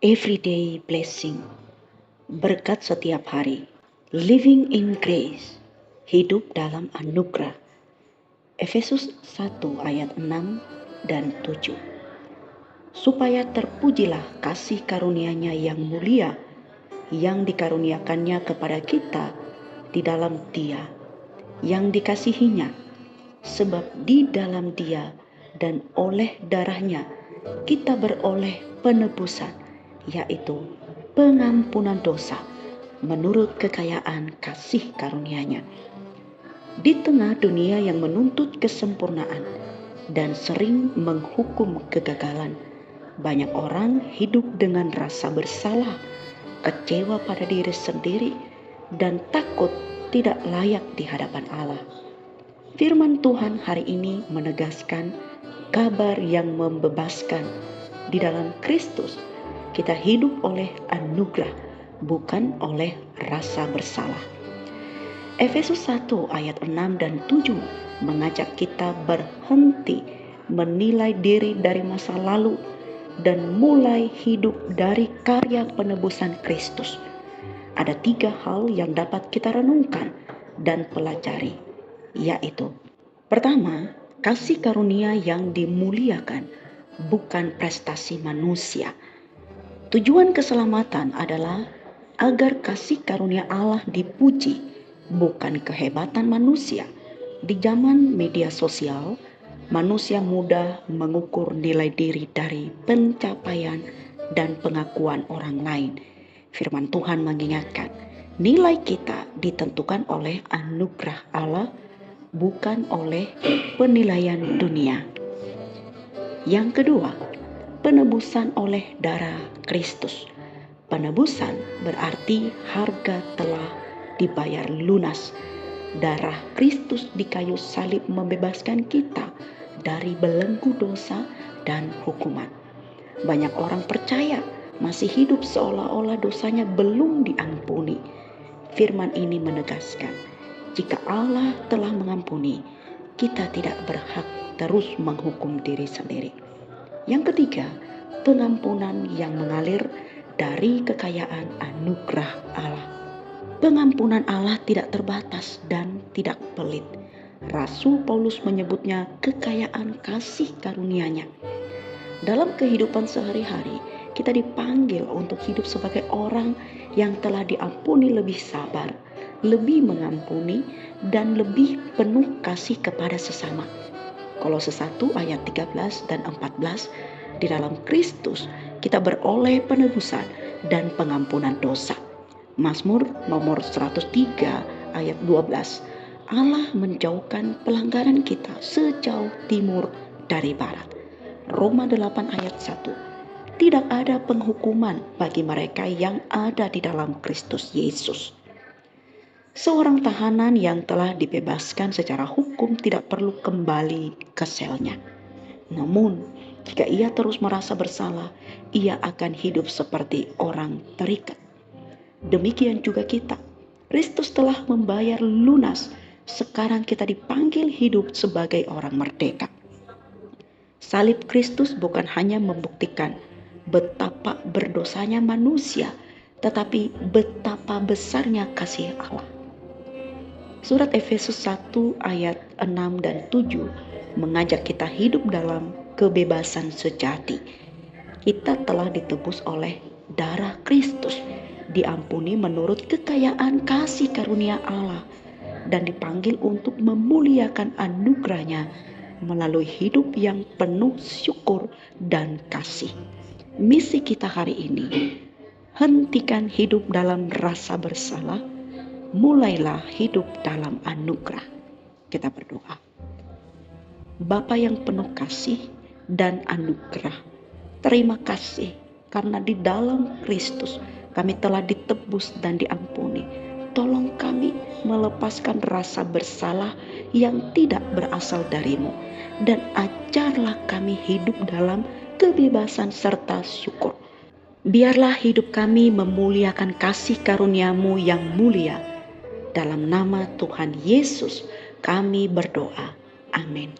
Everyday blessing, berkat setiap hari, living in grace, hidup dalam anugerah. Efesus 1 ayat 6 dan 7. Supaya terpujilah kasih karunia-Nya yang mulia, yang dikaruniakannya kepada kita di dalam Dia, yang dikasihinya, sebab di dalam Dia dan oleh darah-Nya kita beroleh penebusan, yaitu pengampunan dosa menurut kekayaan kasih karunia-Nya. Di tengah dunia yang menuntut kesempurnaan dan sering menghukum kegagalan, banyak orang hidup dengan rasa bersalah, kecewa pada diri sendiri, dan takut tidak layak di hadapan Allah. Firman Tuhan hari ini menegaskan kabar yang membebaskan. Di dalam Kristus kita hidup oleh anugerah, bukan oleh rasa bersalah. Efesus 1 ayat 6 dan 7 mengajak kita berhenti menilai diri dari masa lalu dan mulai hidup dari karya penebusan Kristus. Ada 3 hal yang dapat kita renungkan dan pelajari, yaitu: pertama, kasih karunia yang dimuliakan, bukan prestasi manusia. Tujuan keselamatan adalah agar kasih karunia Allah dipuji, bukan kehebatan manusia. Di zaman media sosial, manusia mudah mengukur nilai diri dari pencapaian dan pengakuan orang lain. Firman Tuhan mengingatkan, nilai kita ditentukan oleh anugerah Allah, bukan oleh penilaian dunia. Yang kedua, penebusan oleh darah Kristus. Penebusan berarti harga telah dibayar lunas. Darah Kristus di kayu salib membebaskan kita dari belenggu dosa dan hukuman. Banyak orang percaya masih hidup seolah-olah dosanya belum diampuni. Firman ini menegaskan, jika Allah telah mengampuni, kita tidak berhak terus menghukum diri sendiri. Yang ketiga, pengampunan yang mengalir dari kekayaan anugerah Allah. Pengampunan Allah tidak terbatas dan tidak pelit. Rasul Paulus menyebutnya kekayaan kasih karunia-Nya. Dalam kehidupan sehari-hari, kita dipanggil untuk hidup sebagai orang yang telah diampuni, lebih sabar, lebih mengampuni, dan lebih penuh kasih kepada sesama. Kolose 1 ayat 13 dan 14, di dalam Kristus kita beroleh penebusan dan pengampunan dosa. Mazmur nomor 103 ayat 12, Allah menjauhkan pelanggaran kita sejauh timur dari barat. Roma 8 ayat 1, tidak ada penghukuman bagi mereka yang ada di dalam Kristus Yesus. Seorang tahanan yang telah dibebaskan secara hukum tidak perlu kembali ke selnya. Namun, jika ia terus merasa bersalah, ia akan hidup seperti orang terikat. Demikian juga kita. Kristus telah membayar lunas. Sekarang kita dipanggil hidup sebagai orang merdeka. Salib Kristus bukan hanya membuktikan betapa berdosanya manusia, tetapi betapa besarnya kasih Allah. Surat Efesus 1 ayat 6 dan 7 mengajak kita hidup dalam kebebasan sejati. Kita telah ditebus oleh darah Kristus, diampuni menurut kekayaan kasih karunia Allah, dan dipanggil untuk memuliakan anugerah-Nya melalui hidup yang penuh syukur dan kasih. Misi kita hari ini, hentikan hidup dalam rasa bersalah, mulailah hidup dalam anugerah. Kita berdoa. Bapa yang penuh kasih dan anugerah, terima kasih karena di dalam Kristus kami telah ditebus dan diampuni. Tolong kami melepaskan rasa bersalah yang tidak berasal dari-Mu, dan ajarlah kami hidup dalam kebebasan serta syukur. Biarlah hidup kami memuliakan kasih karunia-Mu yang mulia. Dalam nama Tuhan Yesus kami berdoa. Amin.